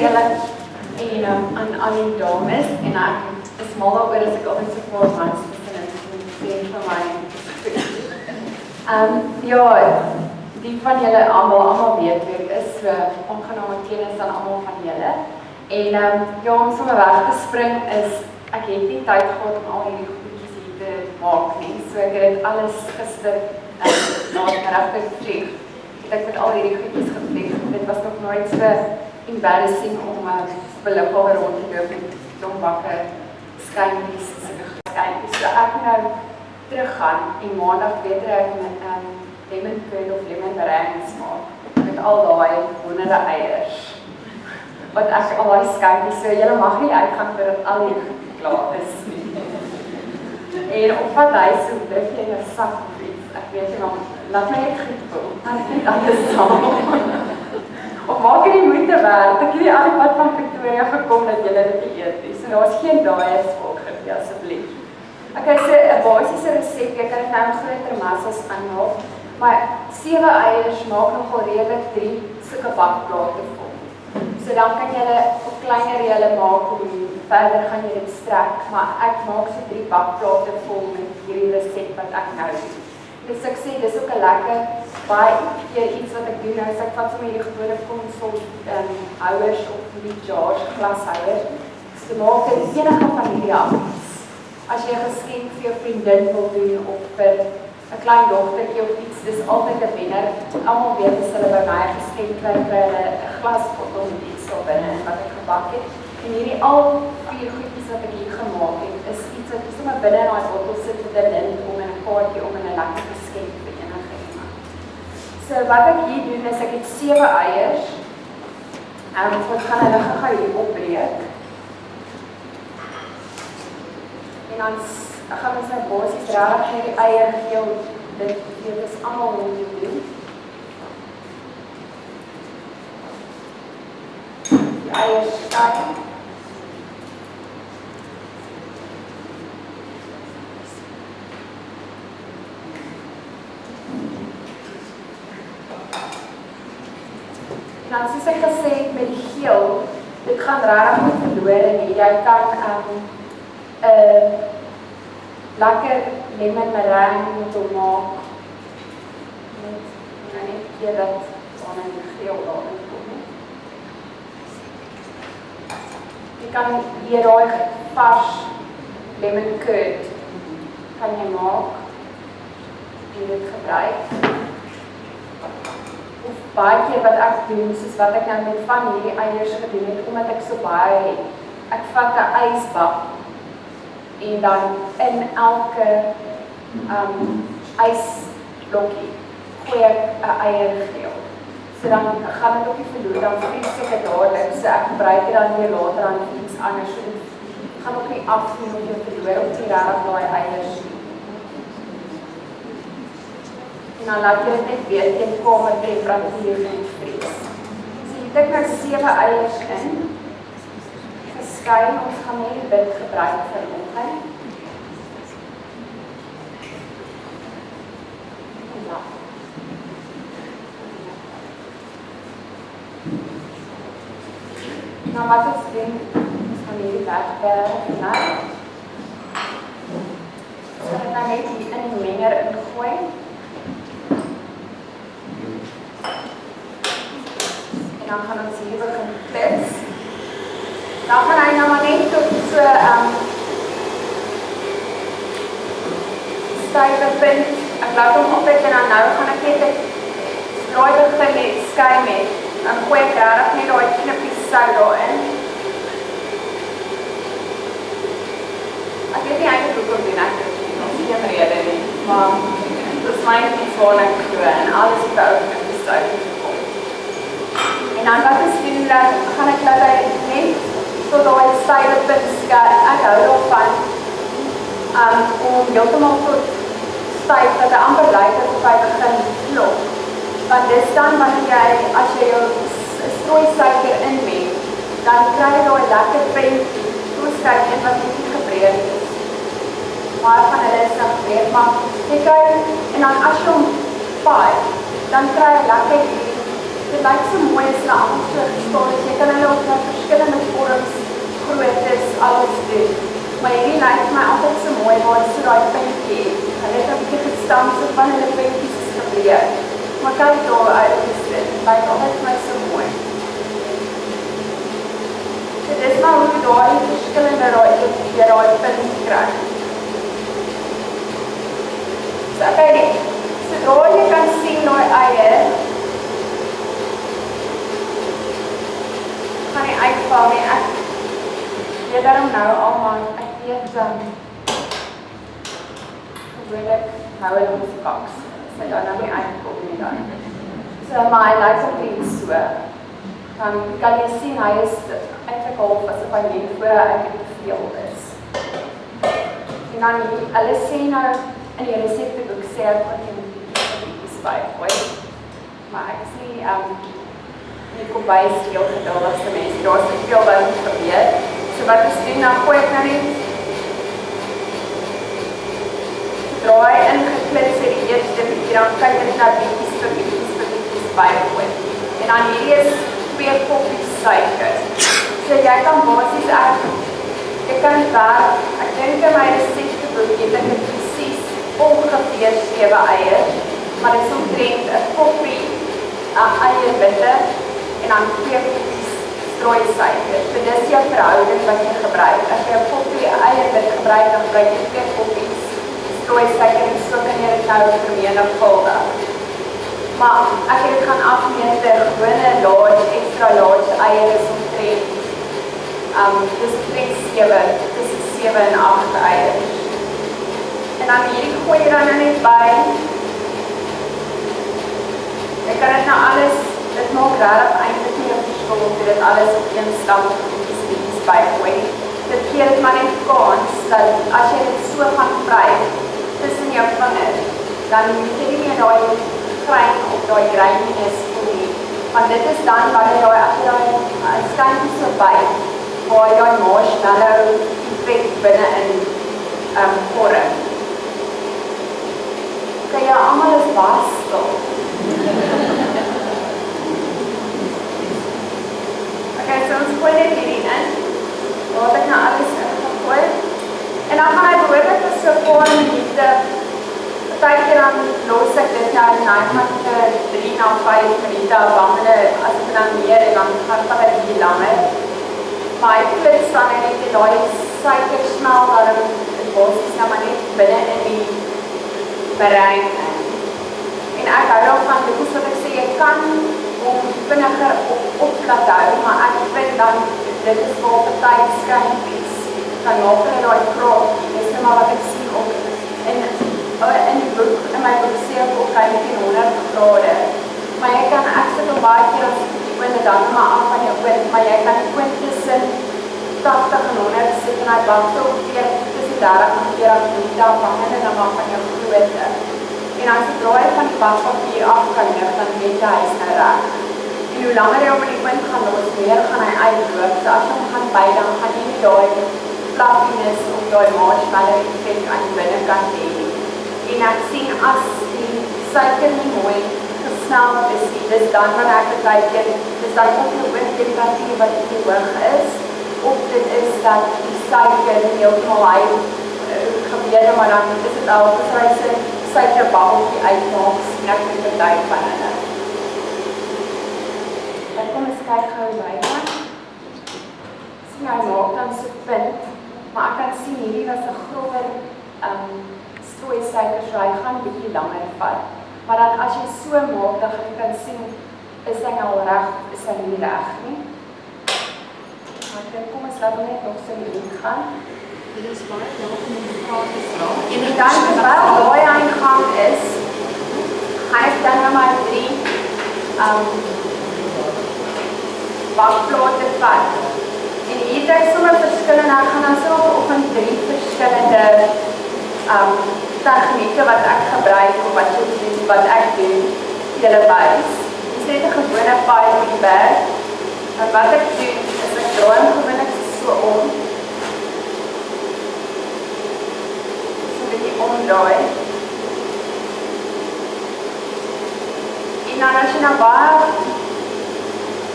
julle en aan die dames en ek is mal daaroor as ek altyd so paar mans tussenin sien vir my. Ja, die van julle almal weet wie ek is, so aangename kennis aan almal van julle. En ja, om sommer weg te spring is, ek het nie tyd gehad om al hierdie goedjies hier te maak nie, so ek het alles gister na regtig gevlieg. Ek met al hierdie goedjies gevlieg. Dit was nog nooit so embarrassing om belikkel rond te loop met dombakke, skynkies, skynkies. So ek nou teruggaan en maandag beter ek met lemon curd of lemon meringue maak met al daai honderde eiers. Wat ek al die skynkies, so julle mag nie uitgaan voordat al die klaar is nie. En op wat huis so druk jy in 'n sak of iets. Ek weet nie, maar laat my net goed voel. Dan is net alles saam. Of maak jy die moeite werd? Ek het die ander pad van Pretoria gekom dat julle dit eet nie. So daar is geen daaiers volgende, asseblief. Okay, so 'n basiese resep, jy kan dit nou in groter massas aanmaak, maar 7 eiers maak nogal redelik 3 sulke bakplate vol. So dan kan jy op kleiner julle maak hoe verder gaan jy dit strek, maar ek maak so 3 bakplate vol met hierdie resep wat ek nou doen. Dus ek sê, dis ook 'n lekker, baie keer iets wat ek doen, nou is ek vat sommer hierdie gewone konsol houers of die jars, glashouers, so maak dit enige van hierdie appels. As jy 'n geskenk vir jou vriendin wil doen, of vir 'n klein dogtertjie of iets, dis altyd 'n wenner. Almal weet as hulle by my 'n geskenk kry, kry hulle 'n glasbottel met iets daar binne wat ek gebak het. En hierdie al 4 goedjies wat ek hier gemaak het, is iets wat jy sommer binne in daai bottel sit met 'n lint om in 'n kaartjie om in 'n lekker geskenk vir enige iemand. So wat ek hier doen is ek het 7 eiers. Ek gaan hulle gou hier opbreek. En dan gaan ons nou basies regtig hierdie eier geel, dit is almal hoe jy doen. Die eiers skyn. En dan soos ek gesê het met die geel, dit gaan regtig nie verlore nie. Jy kan lekker lemon meringue moet maak. Net keer dat dan in die geel daarin kom. Jy kan hier daai vars lemon curd kan jy maak en dit gebruik. Of baie keer wat ek doen, soos wat ek nou met van hierdie eiers gedoen het, omdat ek so baie het. Ek vat 'n ysbak en dan in elke ysblokkie gooi ek 'n eiergeel. So dan gaan dit ook nie verloor, dan vries ek dit dadelik, so ek gebruik dit dan weer later aan iets anders, so dit gaan ook nie afneem of jy verloor op die regtig daai eiers nie. En dan laat jy dit net weer teen kamertemperatuur moet vries. So jy tik nou 7 eiers in, geskyn, ons gaan nie die wit gebruik vanoggend. Ja. Nou wat ons doen, ons gaan hierdie wegberg nou. Ons gaan dit nou net hier in die menger ingooi. En dan gaan ons hier begin klits. Dan gaan hy nou maar net tot so stywe punt. Ek laat hom opet en dan nou gaan ek net 'n draai begin met skyn met. Dan gooi ek regtig net daai knippies sout daarin. Ek weet nie eintlik hoekom doen ek dit nie, ons geen rede nie, maar dit is my iets waarna ek glo en alles het ook knippies sout gekom. En dan wat ons doen, dan gaan ek laat hy net tot daai stywe punt skyn. Ek hou daarvan om heeltemal tot styf dat hy amper lyk asof hy begin klop. Want dis dan wanneer jy, as jy jou strooisuiker inmeng, dan kry jy daai lekker prentjie, soos kyk een wat nie gebreek is. Maar van hulle is nou gebreek, maar jy kry, en dan as jy hom paai, dan kry jy lekker hier. Dit lyk so mooi as hulle allemaal so gestaal is, jy kan hulle ook nou Maar hierdie lyk vir my altyd so mooi waar so daai puntjie het. Hulle het 'n bietjie gestamp so van hulle puntjies is gebreek. Maar kyk daar uit is dit. Lyk altyd vir my so mooi. So dis maar hoe jy daai verskillende raai punt kry. So kyk, sodra jy kan sien daai eier, gaan die uitval nie. Ek weet daarom nou almal, ek weet gewoonlik hou hulle ons kaks. Sy daar nou nie uitkom nie dan. So maar hy lyk so iets so. Dan kan jy sien hy is eintlik half asof hy net voor hy veel is. En dan hulle sê nou in die resepteboek sê ek wat jy moet bietjie bygooi. Maar ek sê die kombuis heel geduldigste mense, daar is veel wat moet gebeur. So wat ons doen, dan gooi ek nou net draai ingeklits in die eerste bietjie, dan kan jy net nou bietjies bygooi. En dan hierdie is 2 koppies suiker. So jy kan basies ek kan werk, ek dink in my resepteboek het ek het presies ongeveer 7 eiers, maar dit is omtrent 'n koppie eierwitte en dan 2 koppies strooi suiker. So dis jou verhouding wat jy gebruik. As jy 'n koppie eierwit gebruik, dan gebruik jy 2 koppies strooi suiker en so kan jy dit nou vermenigvuldig. Maar ek het dit gaan afmeet ter gewone extra large eier is omtrent dis omtrent 7 en 8 eiers. En dan hierdie gooi jy dan net by. Jy kan dit nou alles, dit maak regtig eintlik nie 'n verskil of jy dit alles op een slag bietjies bygooi. Dit gee dit maar net kans dat as jy dit so gaan vry tussen jou vingers, dan moet jy nie meer daai grein of daai graininess voel nie. Want dit is dan wanneer as jy daai skynkie so byt, waar jy marshmallow effek binne in vorm. Okay, ja, almal is baie stil. Okay, so ons gooi net hierdie in. Laat ek nou alles ingegooi. En dan gaan hy behoorlik vir so 'n paar minute. Partykeer dan los ek dit nou en dan gaan vir 3 na 5 minute afhangende as ek dan meer en dan gaan dit bietjie langer. Maar hy klits dan net die daai suiker smel daarin in basies nou maar net binne in die bereik. En ek hou daarvan, dit is wat ek sê, jy kan hom vinniger op laat hou, maar ek vind dan, dit is waar party skynpies, kan maak hulle daai kraakkie, dis nou maar wat ek sien op, in die boek, in my boek sê ek ook kyk in 100 grade, maar jy kan, ek sit op baie keer as die oone dan maar af van jou oon, maar jy kan die oon tussen 80 en 100 sit en hy bak so ongeveer tussen 30 en 40 minute afhangende dan maar van jou grootte. En as die draai van die bakpapier af kan lig, dan weet jy hy is nou reg. En hoe langer jy op die oond gaan los, meer gaan hy uitloop. So as jy hom gaan by, dan gaan jy nie daai fluffines of daai marshmallow effek aan die binnekant hê. En ek sien as die suiker nie mooi gesneld is, dis dan wanneer ek beteken, dis dan op die oondtemperatuur wat nie hoog is, of dit is dat die suiker nie heeltemal hy gebeur, maar dan is dit al gesryse suikerbabeltjie uitmaak, sien ek met die tyd van hulle. Dan kom ons kyk gou by dan. Sien hy maak dan so punt, maar ek kan sien hierdie was 'n grower strooi suiker, so hy gaan bietjie langer vat. Maar dan as jy so maak, dan gaan jy kan sien, is hy nou reg, is hy nie reg nie. Maar kom ons laat hom net nog so in gaan. Dit is baie nog om die kaart te slaan. En dan terwyl daai aan die gang is, gaan ek dan nou maar 3 bakplate vat. En hier het ek sommer verskillende, ek gaan dan sommer op 3 verskillende tegnieke wat ek gebruik of wat ek doen, julle wys. Dit is net 'n gewone pie op die berg. En wat ek doen, is ek draai hom gewoonlik so om. So 'n bietjie omdraai. En dan as jy nou baie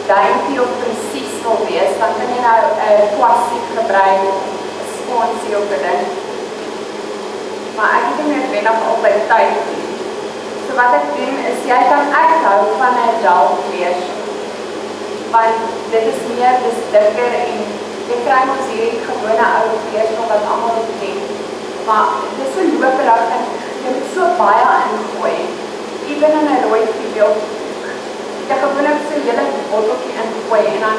duimpie of presies wil wees, dan kan jy nou 'n kwassie gebruik, 'n fancy op 'n ding. Maar ek het nie noodwendig altyd tyd nie. So wat ek doen is, ek hou van 'n dalvlees. Want dit is meer, dis dikker en jy kry ons hierdie gewone ou vlees wat almal ken. Maar dit is so loperig en jy moet so baie ingooi. Even in 'n rooi filet. Jy gewoonlik so 'n hele botteltjie ingooi en dan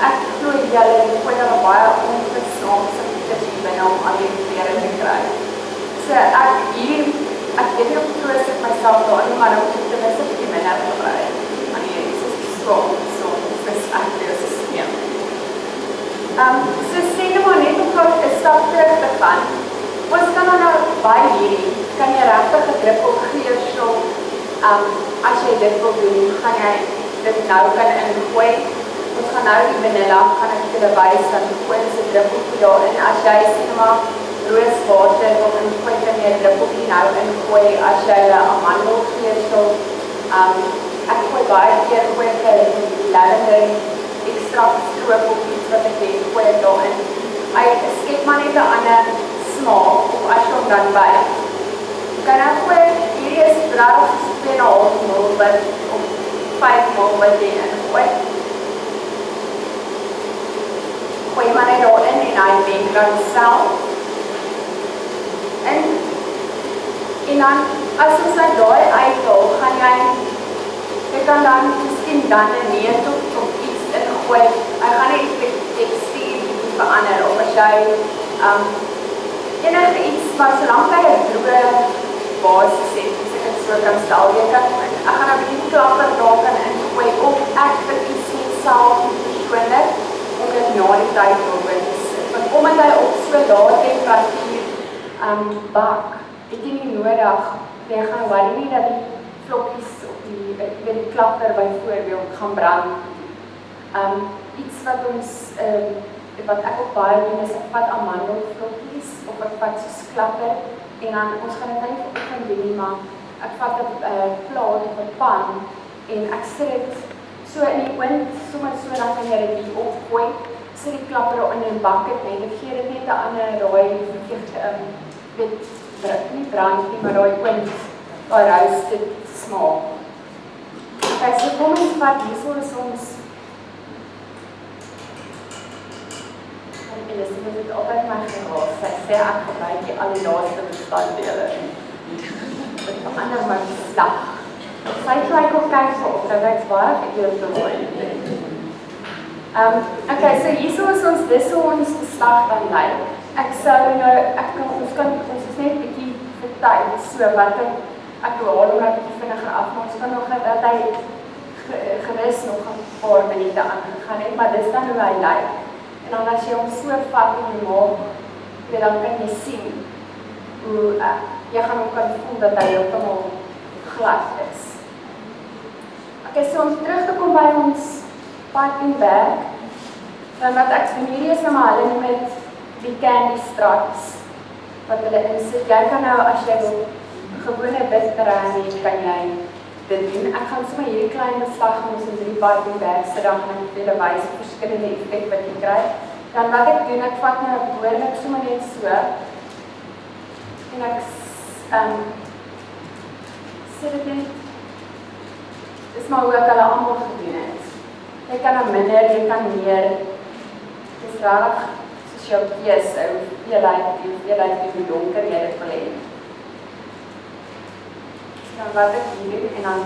ek glo julle gooi daar baie onversaamse goeders binne om al die kleure te kry. So ek weet nie of ek troos ek myself daarin, maar dan moet ek ten minste 'n bietjie minder gebruik. Want hier is dit so dis ek weer so sneeu. So sê nou maar net om gou 'n stap terug te gaan. Ons kan nou by hierdie, kan jy regtig 'n druppel geurstof, as jy dit wil doen, gaan jy dit nou kan ingooi. Ons gaan nou die vanilla, gaan ek julle wys, dan gooi ons 'n druppeltjie daarin. As jy sê maar rooswater wil ingooi, kan jy 'n druppeltjie nou ingooi. As jy 'n amandelgeurstof, ek gooi baie keer gooi ek 'n lavender ekstrakt stroop of iets wat ek het, gooi ek daarin. Hy skep maar net 'n ander smaak, of as jy hom dan by. Kan ek gooi, hierdie is regtig 2,5 ml wat, of 5 ml wat jy ingooi. Gooi maar net daarin en hy meng dan self. En dan, as ons nou daai uithaal, gaan jy kan dan miskien dan 'n neut of iets ingooi. Hy gaan net die tekstuur verander, of as jy enige iets, maar solank hy 'n droë basis het, as ek het so kan stel, ek gaan 'n bietjie klapper daar kan ingooi, of ek verkies net self persoonlik, om dit na die tyd oor te sit. Want omdat hy op so lae temperatuur bak, het jy nie nodig, jy gaan worry nie dat die vlokkies of die klapper byvoorbeeld gaan brand. Iets wat ons, wat ek ook baie doen, is ek vat amandelvlokkies, of ek vat soos klapper, en dan, ons gaan dit nie vanoggend doen nie, maar ek vat 'n plaat of 'n pan, en ek sit dit so in die oond, sommer so, dan kan jy dit hier opgooi, sit die klapper in en bak dit net, ek gee dit net 'n ander raai, nie brand nie, maar raai oond, daai roasted smaak. Okay, so kom ons vat, hierso is ons, en Elizabeth het altyd my geraas, sy sê ek gebruik die allerlaaste bestanddele. Dit verander my slag. Sy try ook kyk op, dat ek baie geëerd te word. Okay, so hierso is ons, dis hoe ons beslag dan lyk. Ek sou nou, ons is net 'n bietjie vertyd, so wat ek wil haal om dat bietjie vinniger af, maar ons kan nog dat hy gerus nog 'n paar minute aangegaan het, maar dis dan hoe hy lyk. En dan as jy hom so vat in die maag, dan kan jy sien hoe jy gaan ook kan voel dat hy heeltemal glad is. Okay, so om terug te kom by ons piping bag, dan wat ek doen hierdie is nou maar hulle noem met die candy straps wat hulle insit. Jy kan nou, as jy wil gewone witbrein het, kan jy dit doen. Ek gaan sommer hierdie klein beslag in ons 3 piping bags sit, dan gaan ek vir julle wys verskillende effek wat jy kry. Dan wat ek doen, ek vat nou 'n boorlik sommer net so, en ek sit dit net, dis maar hoe ek hulle almal gedoen het. Jy kan nou minder, jy kan meer, dis rarig, soos jou keuse, hoeveelheid hoe donker jy dit wil hê. Dan wat ek hier doen, en dan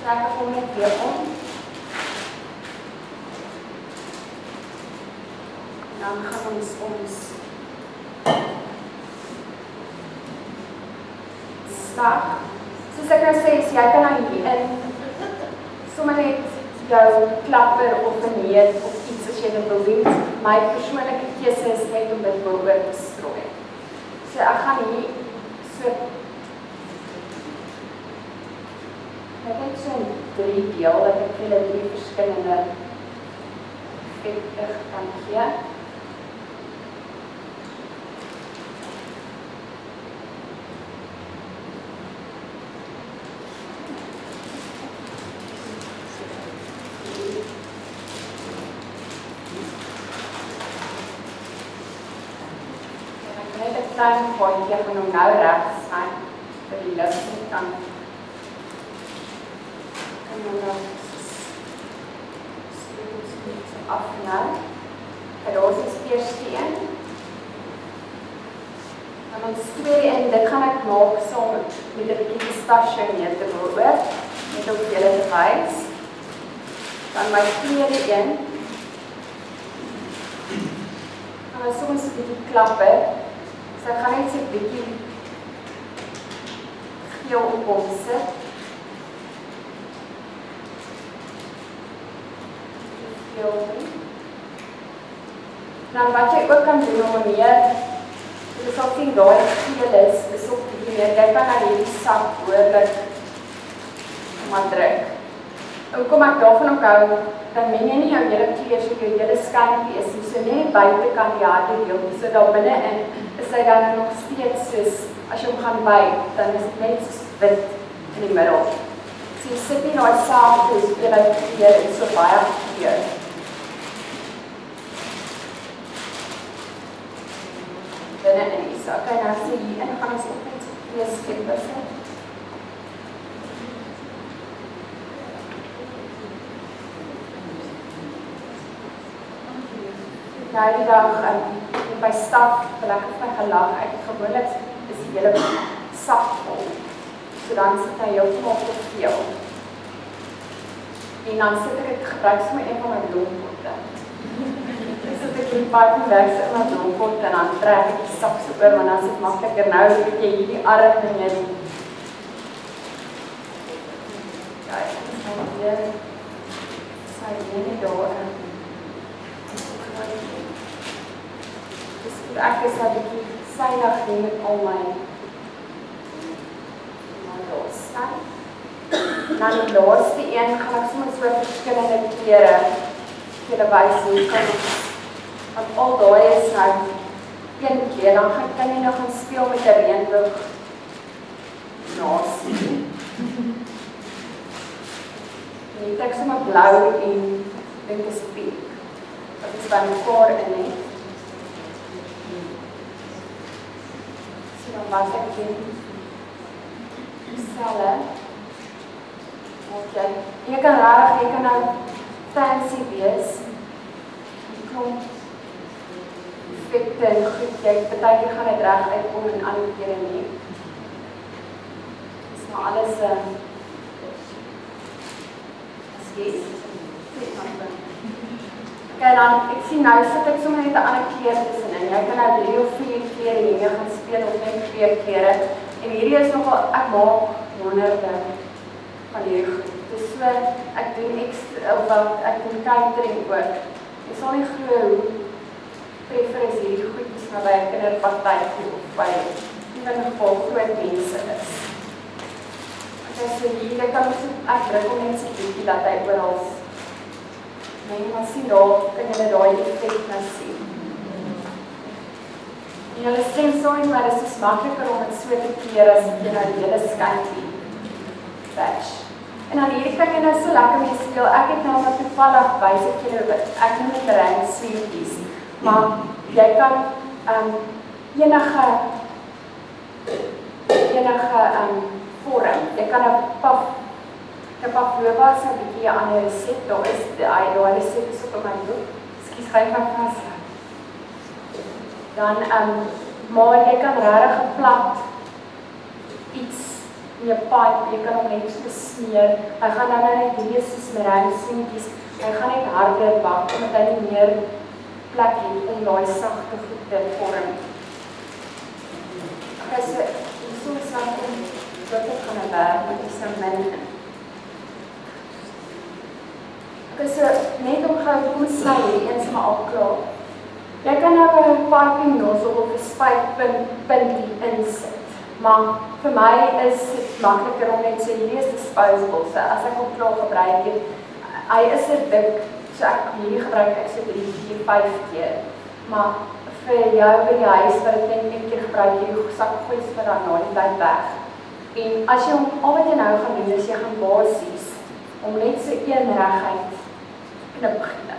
trek ek hom net weer om. En dan gaan ons slag. Soos ek nou sê, jy kan nou hierin sommer net jou klapper of 'n neut of iets as jy dit wil doen. My persoonlike keuse is net om dit oor te strooi. So ek gaan hier so ek het so 'n 3 deel dat ek julle 3 verskillende effekte kan gee. klein gaatjie, gaan hom nou reg sny vir die lig kan hom nou afsny. En daar is die eerste een. En ons tweede een, dit gaan ek maak saam met 'n bietjie pistachio neerteroor, net om julle te wys. Dan my tweede een, gaan ons soms 'n bietjie klappe, so ek gaan net so 'n bietjie geel op hom sit. Geel nie. Dan wat jy ook kan doen om meer, jy sal sien daai geel is op die meer, jy kan aan hierdie sak behoorlik maar druk. En kom ek daarvan onthou, dan meng jy nie jou hele kleur so jou hele skyntjie is nie, so net buitekant die harde deel, so daar binne-in is hy dan nog steeds soos, as jy hom gaan byt, dan is dit net soos wit in die middel. So jy sit nie daai selfde hoeveelheid kleur en so baie kleur. Binne in die sak. Okay, nou sê hier en gaan ons ook net so 2 skeppe sit. Nou die dag by staf, wil ek het my gelag, ek het gewoonlik is die hele sak vol. So dan sit hy heeltemal te veel. En dan sit ek gebruik so met een van my bloempotte. Ek sit die parking weg in my bloempot en dan trek ek die sak so oor, want dan is het makkeliker nou, dat jy hierdie arm en jy kijk, ek is nou weer sy nie daarin. Dus ek is dat ek die synig nie met al my los. Dan die laaste een gaan ek soms so verskillende klere julle wys hoe kan ons, want al daai is nou een kleur, dan kan jy nog gaan speel met 'n reënboog nasie. En ek het sommer blou en dink is pink. Dat is by mekaar in het. So dan was ek die selle. Okay. Jy kan rarig, jy kan nou fancy wees. Jy klomp effekte en goed, jy partykeer gaan dit reg uitkom en ander kere nie. Dis maar alles skies. Okay, dan, ek sien nou sit ek sommer net 'n ander kleur tussenin. Jy kan nou 3 of 4 klere hiermee gaan speel of net 2 klere. En hierdie is nogal, ek maak honderde van hierdie goed. Dus so, ek doen ekstra, ek doen catering ook. Jy sal nie glo hoe prefer is hierdie goedjies maar by 'n kinderpartytjie of by in 'n geval groot mense is. Okay, so hier, ek kan so, ek druk om net so bietjie dat hy oral nee, maar sien daar, kan julle daai effek nou sien. En julle stem sorry, maar dit is smakliker om het so te keer as jy nou die hele skyntjie batch. En dan hierdie kan jy nou so lekker mee speel. Ek het nou wat toevallig wys ek julle, ek noem dit terrein sweeties. Maar jy kan enige vorm, jy kan 'n pavlova is 'n bietjie 'n ander resep, daar is die resep is op my boek, skies skryf my vas. Dan, maar jy kan regtig 'n plat iets in jou pipe, jy kan hom net so smeer, hy gaan dan net hierdie soos meringue-sweetjies, hy gaan net harder bak, omdat hy nie meer plek het om daai sagte goed te vorm. Okay, so, soos wat dit gaan werk, met die min. Okay, so, net om gauw, kom ons sny hierdie eens maar al klaar. Jy kan nou 'n piping nozzle of 'n spuitpunt insit. Maar vir my is dit makliker om net so hierdie is disposable. So as ek hom klaar gebruik het, hy is 'n dik, so ek hierdie gebruik ek so 3, 4, 5 keer. Maar vir jou by die huis wat ek net 1 keer gebruik, jy sak gooi vir dan na die tyd weg. En as jy hom, al wat jy nou gaan doen, is jy gaan basies om net so een reguit knip gee.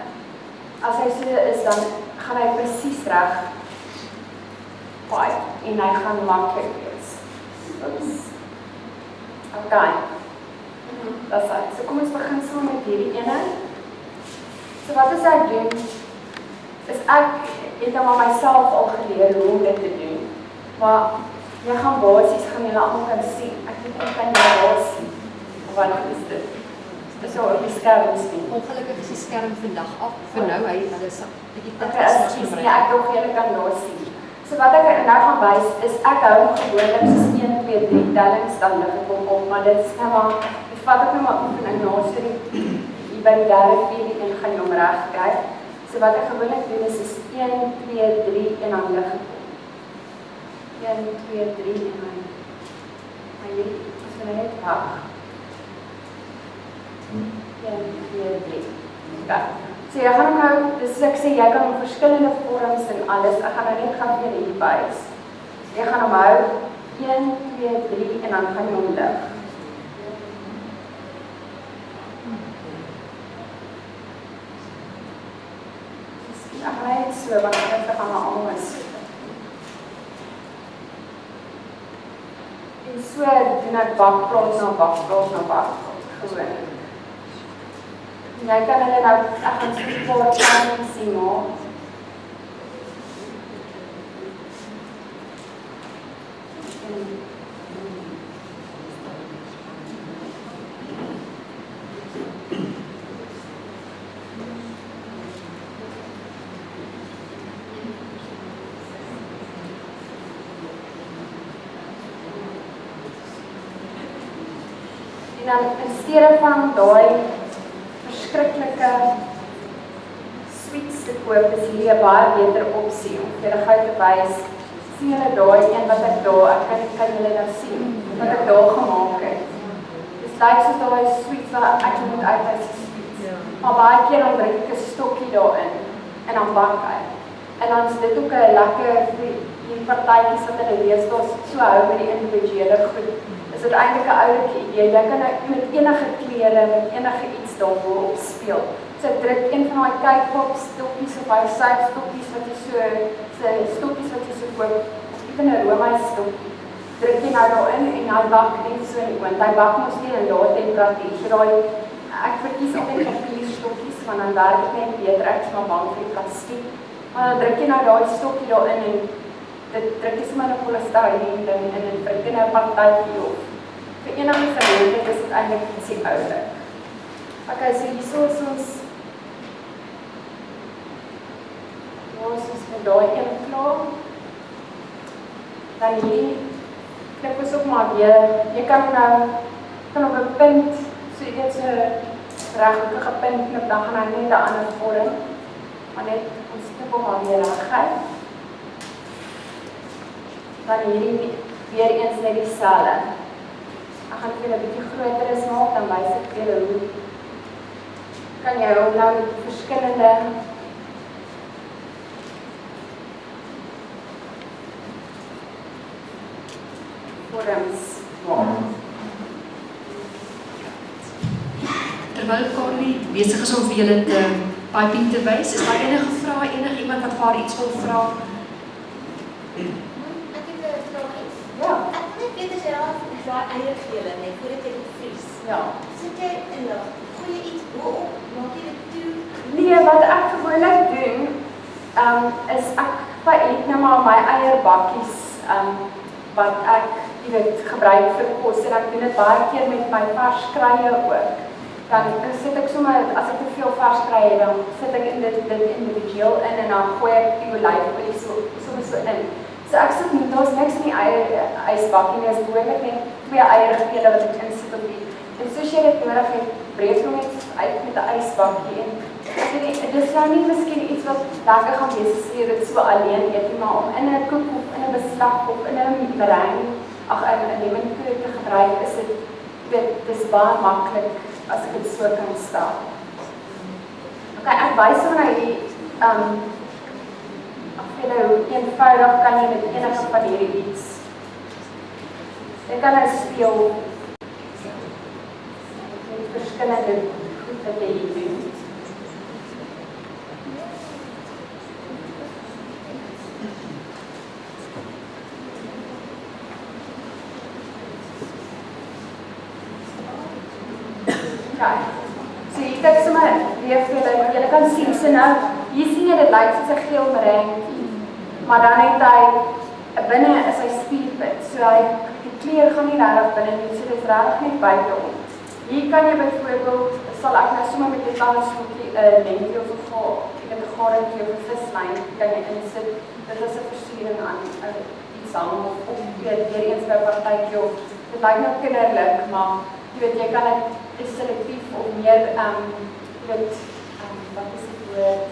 As hy so is, dan gaan hy presies reg 5 en hy gaan maklik wees. Oeps. Ok. Dis hy. So kom ons begin so met hierdie ene. So wat is ek doen? Is ek het nou maar myself al geleer hoe om dit te doen. Maar jy gaan basies gaan julle almal kan sien. Ek weet nie kan julle daar sien. Wat is dit? Dis so op die skerm sien. Ongelukkig is die skerm vandag af. Vir nou, hulle is 'n bietjie ek dog julle kan daar sien. So wat ek nou gaan wys is ek hou gewoonlik soos 1, 2, 3 tellings dan lig ek hom op, maar dit is nou maar ek vat ek nou maar oefening na so die by die derde vier en gaan jy hom reg kry. So wat ek gewoonlik doen is 1, 2, 3 en dan lig ek hom. 1, 2, 3 en dan hierdie is net wag. 1, 2, 3. Okay. So jy gaan nou, dis ek sê jy kan verskillende vorms en alles. Ek gaan nou net gaan vir hierdie wys. Jy gaan hom hou 1, 2, 3 en dan gaan jy hom lig. Ek gaan net so, want ek gaan maar almal is. En so doen ek bakplaas na bakplaas na bakplaas. Gewoon. Jy kan hulle nou, ek gaan so 'n paar planning sien maak. En dan in steede van daai verskriklike sweets te koop, is hier 'n baie beter opsie om vir julle gou te wys. Sien julle daai een wat ek daar, ek kan julle nou sien wat ek daar gemaak het. Dis lyk soos daai sweets wat ek moet uit as sweets. Maar baie keer dan druk ek 'n stokkie daarin en dan bak hy. En dan is dit ook 'n lekker die partytjies wat hulle lees daar so hou met die individuele goed. Is dit eintlik 'n oulike idee. Jy kan met enige klere, met enige iets daarop speel. So druk een van daai cake-pop stokkies of daai suipstokkies wat jy so koop, of ewen 'n roomys stokkie. Druk jy nou daarin en hy bak net so in die oond. Hy bak mos nie in daai temperatuur. So daai ek verkies altyd papierstokkies want dan werk dit net beter. Ek is maar bang vir die plastiek. Maar dan druk jy nou daai stokkie daarin en dit druk jy sommer 'n polystyreen ding in en vir 'n partytjie of vir enige geleentheid is dit eintlik ietsie oulik. Okay, so hierso is ons met daai een klaar. Dan hier knip ons ook maar weer. Jy kan op 'n punt, so jy weet so regte punt knip, dan gaan hy net 'n ander vorm. Maar net ons knip hom maar weer reguit. Dan hierdie weer eens net dieselfde. Ek gaan vir 'n bietjie groter is maak, dan wys ek vir julle hoe kan jy hom nou met verskillende vorms maak. Terwyl Corli besig is om vir julle te piping te wys, is daar enige vrae, iemand wat vir haar iets wil vra? Ja. Ek weet as jy daai eier gele net voor dit vries. Ja. Sit jy in die goeie iets bo-op, maak jy dit toe? Nee, wat ek gewoonlik doen, is ek het nou maar my eierbakkies wat ek gebruik vir kos en ek doen dit baie keer met my vars kruie ook. Dan sit ek sommer, as ek te veel vars kruie, dan sit ek dit individueel in en dan gooi ek die olyfolie sommer so in. So ek sit nie, daar's niks in die ysbakkie nie, is behoorlik net 2 eiergele wat ek insit op die. En soos jy dit nodig het, breek hom net uit met 'n ysbakkie. En dit is nou nie miskien iets wat lekker gaan wees as jy dit so alleen eet nie, maar om in 'n koek of in 'n beslag of in 'n meringue, in 'n lemonkoek te gebruik, is dit is baie maklik as ek dit so kan stel. Okay, ek wys nou hier hoe eenvoudig kan jy met enige van hierdie iets. Jy kan nou speel met verskillende goed wat jy hier doen. Okay. So hier kyk sommer weer vir julle kan sien, so nou, hier sien jy dit lyk soos 'n geel merengkie, maar dan het hy, binne is hy spierpit, so die kleur gaan nie regtig binne nie, so dit is regtig net buite om. Hier kan jy byvoorbeeld, sal ek nou sommer met die tandstokkie lentjie of 'n garetjie of 'n vislyn kan jy insit, dit is 'n versiering aan iets hang of weer eens by 'n partytjie of dit lyk nou kinderlik, maar jy weet jy kan dit selektief of meer wat is die woord?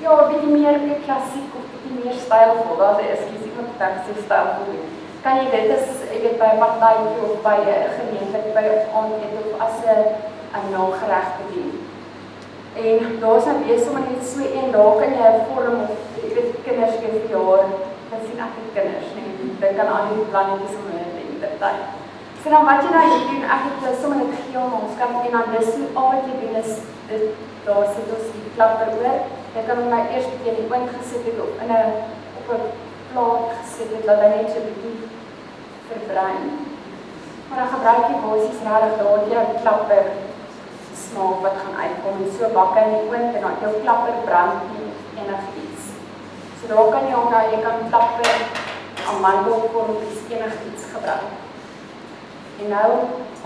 Ja, 'n bietjie meer klassiek of 'n bietjie meer stylvol, daar is iemand wat sê stylvol doen. Kan jy dit as jy weet by 'n partytjie of by 'n geleentheid by 'n aandete of as 'n nagereg bedien. En daar's nou weer sommer net so een, daar kan jy 'n vorm of jy weet kinders weer verjaar, dan sien ek die kinders, nee, dit kan al die plannetjies om hulle te entertain. So dan wat jy nou hier doen, ek het sommer net geel na ons kant en dan dis al wat jy doen is dit daar sit ons die klapper oor. Jy kan hom nou eers teen die oond gesit het of op 'n plaat gesit het, dat hy net so 'n bietjie verbruin. Maar dan gebruik jy basies regtig daar jou klapper smaak wat gaan uitkom en so bak in die oond en dan jou klapper brand nie enigiets. So daar kan jy hom nou, jy kan klapper, amandelkorreltjies, enigiets gebruik. En nou,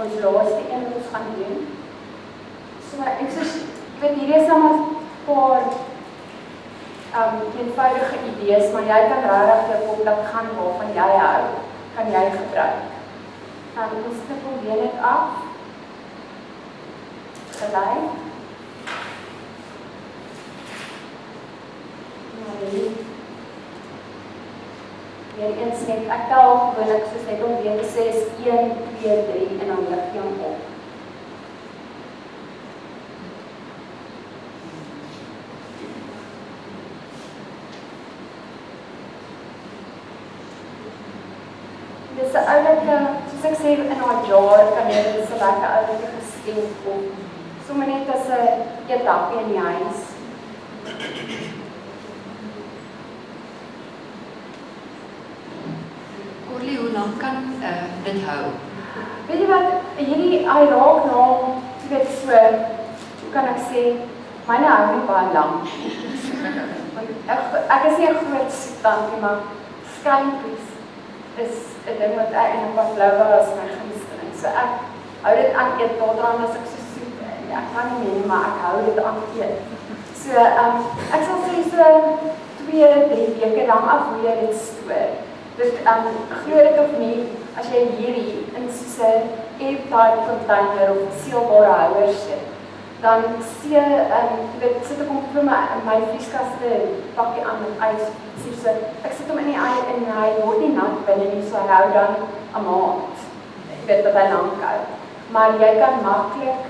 ons laaste een wat ons gaan doen. So, ek weet hier is allemaal 'n paar eenvoudige idees, maar jy kan regtig jou kop laat gaan waarvan jy hou, kan jy gebruik. Dan ons knippel weer net af. Gelyk. Weer eens net, ek tel gewoonlik soos net om weer te sê is 1, 2, 3 en dan lig jy hom op. Dis 'n oulike, soos ek sê in haar jar kan jy dit 'n lekker oulike geskenk op. Sommige net as 'n eethappie in die huis. Corli, hoe lang kan dit hou? Weet jy wat, hy raak na, jy weet so, hoe kan ek sê, myne hou nie baie lank. Ek is nie 'n groot soetantie, maar skyntjies is 'n ding wat ek en 'n pavlova as my gunsteling. So ek hou dit aan eet, daaraan as ek so soet, ek kan nie meer, maar ek hou dit aan eet. So, ek sal sê so 2, 3 weke dan af hoe jy dit stoor. Dus glo dit of nie, as jy hierdie in soos 'n airtight container of sealbare houer sit, dan sit ek hom vir my vrieskaste pakkie aan met ys. So, ek sit hom in die ei en hy word nie nat binne nie, so hy hou dan 'n maand. Ek weet wat hy lank hou. Maar jy kan maklik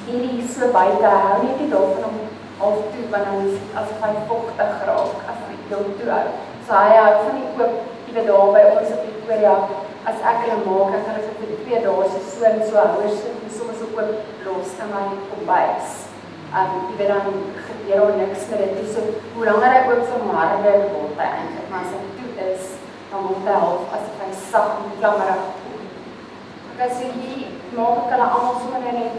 hierdie so buite hou, net nie daarvan om half toe, want dan as hy vochtig raak, as hy heel toe hou. So hy hou van die oop, jy weet daar by ons op Pretoria, as ek hulle maak, ek kan ek vir 2 dae so en so houers sit, en soms ook oop los in my kombuis. Jy weet dan gebeur al niks met dit, so hoe langer hy oop so harder word hy eintlik, maar as hy toe is, dan word hy half, as hy sag en klammerig voel. Okay, so hier maak ek hulle allemaal sommer net,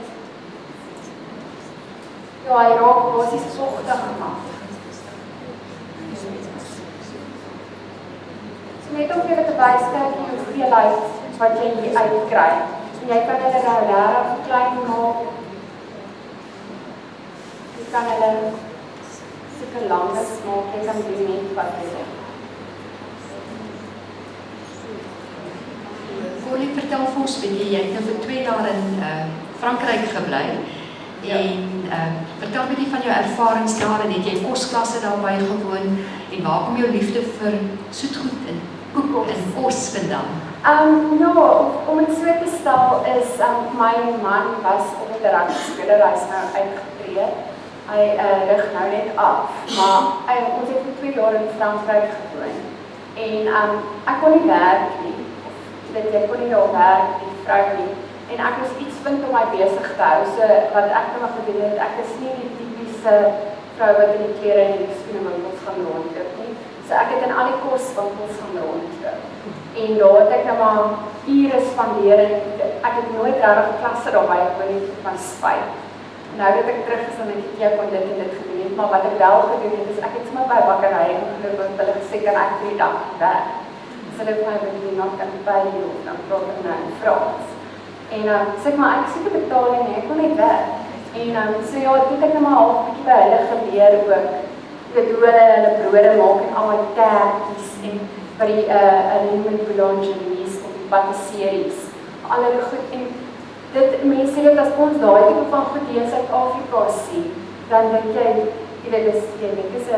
ja, hy raak basies vochtig gemaak. So net om vir te wys, kyk die hoeveelheid wat jy hier uitkry. En jy kan hulle nou regtig klein maak. Jy kan hulle seker langer maak, jy kan doen net wat jy wil. Corli, vertel vir ons bietjie, jy het nou vir 2 jaar in Frankryk gebly. En vertel bietjie van jou ervarings daar en het jy kosklasse daarby gewoon en waar kom jou liefde vir soetgoed en koek en kos vandaan? Ja, om het so te stel is, my man was op 'n terugskool, hy is nou uitgetree. Hy rig nou net af, maar ons het vir 2 jaar in Frankryk gewoon. En ek kon nie werk nie, jy kon nie daar werk, die vrou nie. En ek moes iets vind om my besig te hou, so wat ek nou gedoen het, ek is nie die typiese vrou wat in die klere en die skoenewinkels gaan rondloop nie. So ek het in al die koswinkels gaan rondloop. En daar het ek nou maar ure spandeer en ek het nooit regtig klasse daarby gehoor nie van spyt. Nou dat ek terug is en ek het kon dit en dit gedoen het, maar wat ek wel gedoen het is ek het sommer by bakkerye geloop en hulle gesê kan ek vir die dag werk. So hulle het my by nog kan by jou of dan praat ek nou in Frans. En sê ek maar ek soek 'n betaling nie, ek wil net werk. En so ja, dit het ek nou maar half bietjie by hulle geleer ook. Dit hoe hulle brode maak en al die tertjies en by die boulangeries of die patisseries. Al hulle goed en dit mense sê dat as ons daai tipe van goed in Suid-Afrika sien, dan dink jy weet dis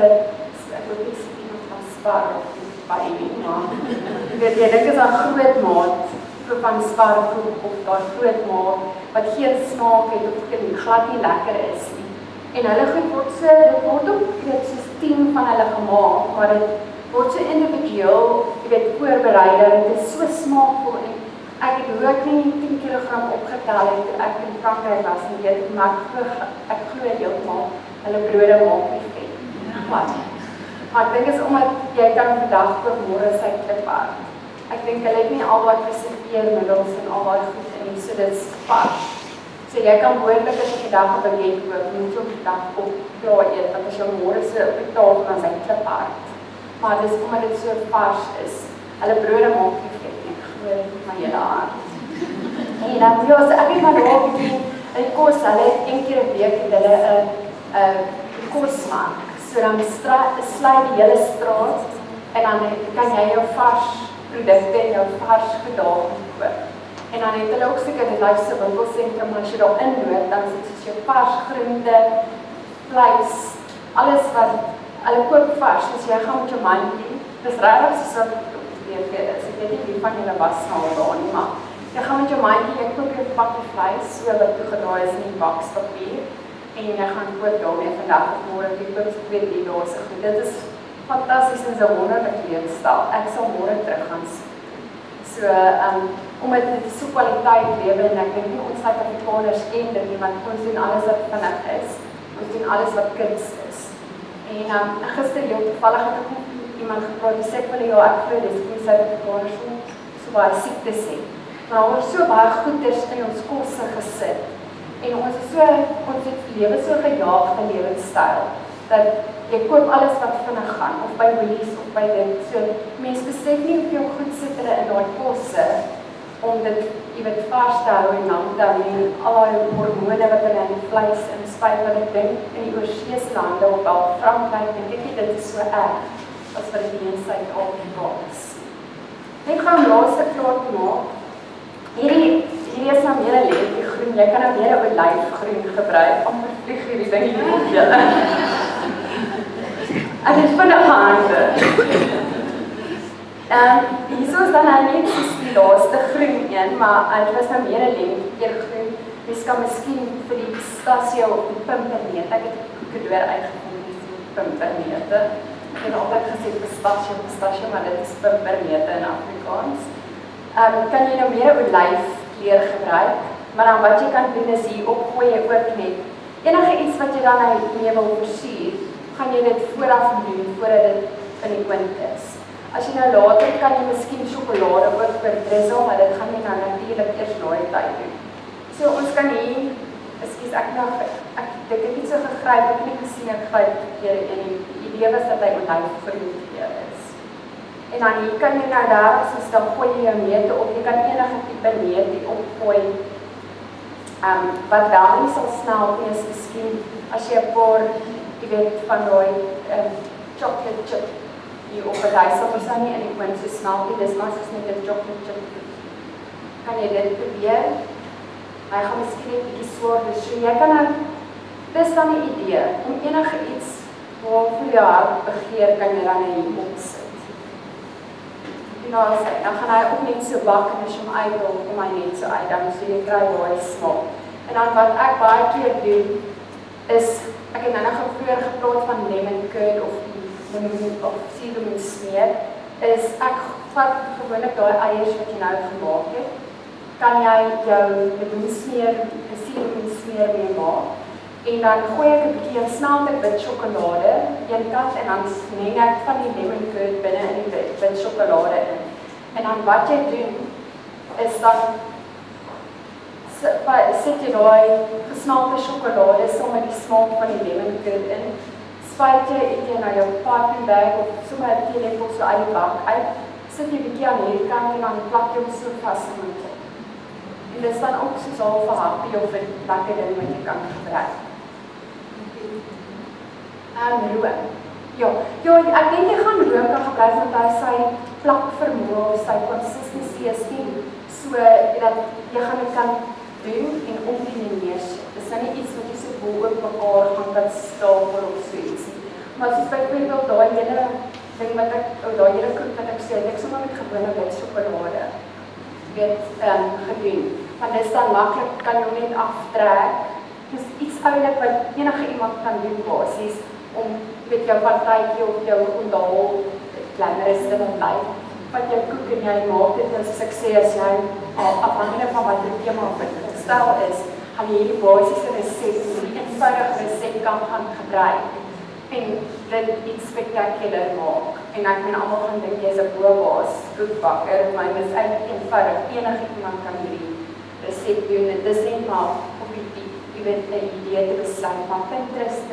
ek wil nie sê iemand van Spar of by nie, maar jy dink is 'n groot maat van Spar of daar groot maat wat geen smaak het of glad nie lekker is nie. En hulle goed word ook soos 10 van hulle gemaak, maar dit word so individueel, voorberei dat dit is so smaakvol en ek het ook nie 10 kg opgetel het toe ek in Frankryk was en weet, maar ek glo heeltemal hulle brode maak nie vet. Maar ek dink is omdat jy kan vandag koop môre sy kliphard. Ek dink hulle het nie al wat preserveermiddels en al daai goed in nie, so dit is vars. So jy kan behoorlik as jy vandag 'n baguette koop, moet jy op die dag op klaar eet, want as jy môre so op die tafel dan sy kliphard. Maar dis omdat dit so vars is. Hulle brode maak nie vet nie, ek glo my hele hart. En dan ja, so ek het maar daar bietjie in kos, hulle het 1 keer 'n week het hulle 'n kosmark. So dan sly die hele straat en dan kan jy jou vars produkte en jou vars gedaag koop. En dan het hulle ook seker die lykste winkelsentrum, as jy daar inloop, dan is dit soos jou vars groente, vleis, alles wat hulle koop vars, dus jy gaan met jou mandjie, dis regtig soos wat op die TV is, ek weet nie wie van julle was nou daar nie, maar jy gaan met jou mandjie, jy koop jou pakkie vleis, so wat toegedraai is in die bakspapier, en jy gaan koop daarmee vandag of môre, jy koop so 2-3 dae se goed, dit is fantasties en so wonderlik leefstyl, ek sal môre terug gaan soek. So, omdat dit so kwaliteit lewe en ek dink nie ons Suid-Afrikaners ken dit nie, want ons doen alles wat vinnig is, ons doen alles wat kuns is. En gister heel toevallig het ek met iemand gepraat, die sê ek wil ja, ek glo dis die Suid-Afrikaners so baie siektes het. Maar ons so baie goeders in ons kosse gesit. En ons het lewe so gejaagde lewenstyl, dat jy koop alles wat vinnig gaan, of by Woolies of by dit. So, mense besef nie hoeveel goed sit hulle in daai kosse, om dit, vars te hou en lang te hou, en al die hormone wat hulle in die vleis inspuit, wat ek dink in die oorseese lande, of al Frankryk, dink ek nie, dit is so erg, as wat dit in Suid-Afrika is. Ek gaan laaste klaar te maak. Hierdie is nou meer 'n lentjie groen, jy kan nou weer 'n olyfgroen gebruik, amper vlieg hierdie ding hier op julle. Ek het vinnige hande. Hierso is dan net soos die laaste groen een, maar dit was nou meer 'n lentjie groen. Mens kan miskien vir die pistachio of die pimperneute, ek het Koekedoor uitgevind, die pimperneute. Ek het altyd gesê pistachio, maar dit is pimperneute in Afrikaans. Kan jy nou meer olyfkleur gebruik, maar dan wat jy kan doen is hier opgooi jy ook net enige iets wat jy dan mee wil versier, gaan jy dit vooraf doen, voordat dit in die oond is. As jy nou later kan jy miskien sjokolade ook verdrizzle, maar dit gaan jy nou natuurlik eers laai tyd doen. So ons kan hier, ekskuus, ek het nie so gegryp, ek het nie gesien ek gryp verkeerde en die idee was dat hy olyfgroen kleur is. En dan hier kan jy nou daar, soos dan gooi jy jou neute op, jy kan enige type neute opgooi, wat wel nie sal snel wees, miskien as jy 'n paar, van die chocolate chip hier op het, hy sal verstaan nie in die oond so snel nie, dis maar soos net 'n chocolate chip. Kan jy dit probeer? Hy gaan miskien net bietjie swaar, dus so jy kan dis dan die idee, om enige iets waarvoor jou hart begeer, kan jy dan hier opsit. Dan gaan hy ook net so bak en as jy hom uitrol, kom hy net so uit, dan so jy kry daai smaak. En dan wat ek baie keer doen, is, ek het nou vroeër gepraat van lemon curd of cinnamon smeer, is ek vat gewoonlik daai eiers wat jy nou gemaak het, kan jy jou cinnamon smeer mee maak, en dan gooi ek 'n bietjie sneltek wit sjokolade, een kant, en dan meng ek van die lemon curd binne in die wit sjokolade in. En dan wat jy doen, is dan sit jy daai gesnaapte sjokolade saam met die smaak van die lemon curd in. Spuit jy na jou party bag of sommer 'n teelepel so uit die bak uit. Sit jy bietjie aan hierdie kant en dan plak jy hom so vas in jou kop. En dit is dan ook soos half 'n happie of 'n lekker ding wat jy kan gebruik. Room. Ja, ek dink jy gaan room kan gebruik want hy sy plak vermoë of sy consistency is nie so dat jy gaan dit kan doen en op die neersit. Dit is nou nie iets wat jy so bo op mekaar gaan kan stapel of so iets nie. Maar soos byvoorbeeld daai hele ding wat daai hele koek wat ek sê, ek sommer met gewone wit sjokolade gedoen. Want dit is dan maklik, kan jy net aftrek. Dis iets oulik wat enige iemand kan doen basies om met jou partytjie of jou ondaal kleiner is te bly. Wat jou koek en jy maak dit en soos ek sê, as jy afhangende van wat die tema op het gestel is, gaan jy hierdie basiese resepte, die eenvoudige resep kan gaan gebruik en dit iets spektakulêr maak. En ek meen almal gaan dink jy's 'n boebaas koekbakker, maar dit is eintlik eenvoudig. Enige iemand kan hierdie resep doen. Dit is net maar op die idee te besluit, maar Pinterest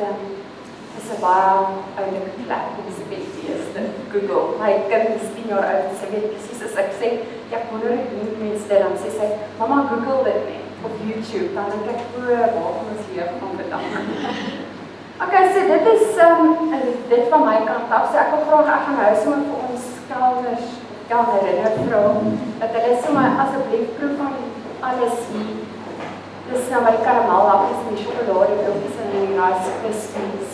is 'n baie oulike plek om se beste Google. My kind is 10 jaar oud en sy weet presies as ek sê, ek wonder hoe doen mense dit, dan sê sy, mamma Google dit net op YouTube, dan dink ek, waar ons hier van bedank. Okay, so dit is dit van my kant af. So ek wil graag, ek gaan nou sommer vir ons kelnerinne vra, dat hulle sommer asseblief proef van alles hier. Dis nou maar die karamelhappies en die sjokoladebroodjies en die Rice Krispies.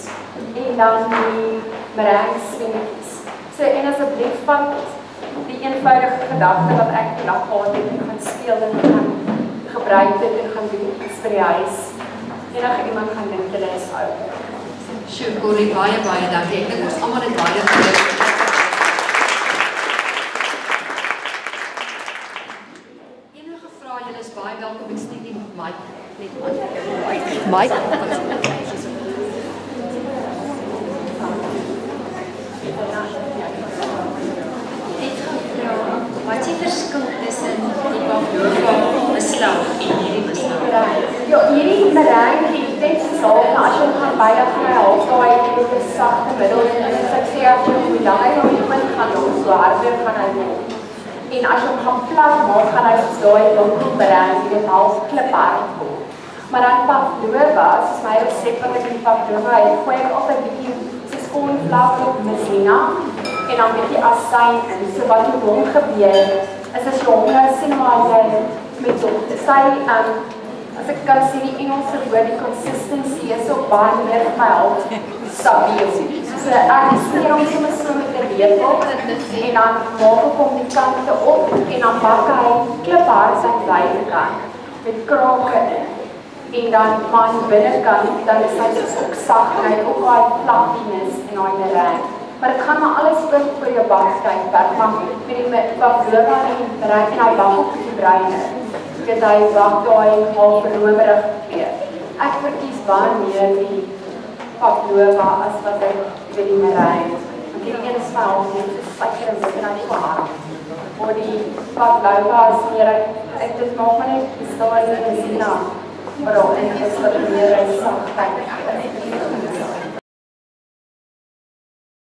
En dan die meringue-swingetjies. So, en asseblief vat die eenvoudige gedagte wat ek die dag gehad het en gaan speel en gaan gebruik dit en gaan doen iets vir die huis. Enige iemand gaan dink hulle is oud. Sjoe, Corli, baie dankie. Ek dink ons almal het baie geleer. Enige vrae, julle is baie welkom. Ek steek die mic net aan. Mic. Wat is die verskil tussen die pavlova beslag en hierdie beslag? Ja, hierdie meringue, die tekstsalf, as jy gaan bydig gaan half daai die sagte middel en ek sê as jy moet daai nog nie gaan doen, so harder gaan hy word. En as jy hom gaan plat maak, gaan hy soos daai donker meringue, dit half kliphard word. Maar dan pavlova, soos my resep wat ek in die pavlova het, gooi ek altyd bietjie soos cornflour of maizena en dan bietjie asyn in. So wat jy hom gebeur, is as jy hom nou sien maar jy met sy, as ek kan sê die Engelse woord, die consistency is ook baie meer vir my half stabiel. So ek smeer hom soms so met 'n lepel en dan maak ek hom die kante op en dan bak hy kliphard sy buitekant met krake in. En dan maar aan die binnekant, dan is hy soos ook sag en hy het ook daai plakkiness en daai meringue. Maar dit gaan maar alles oor vir jou baktydperk, maar met die pavlova en die meringue en hy bak ook die bruiner. Dat hy bak daai half romerig gee. Ek verkies baie meer die pavlova as wat ek vir die meringue. Want die een is my half net so suiker en dit en hy so hard. Maar die pavlova is meer, ek dit maak maar net, is daai maizena. Maar ook en is wat meer sagheid.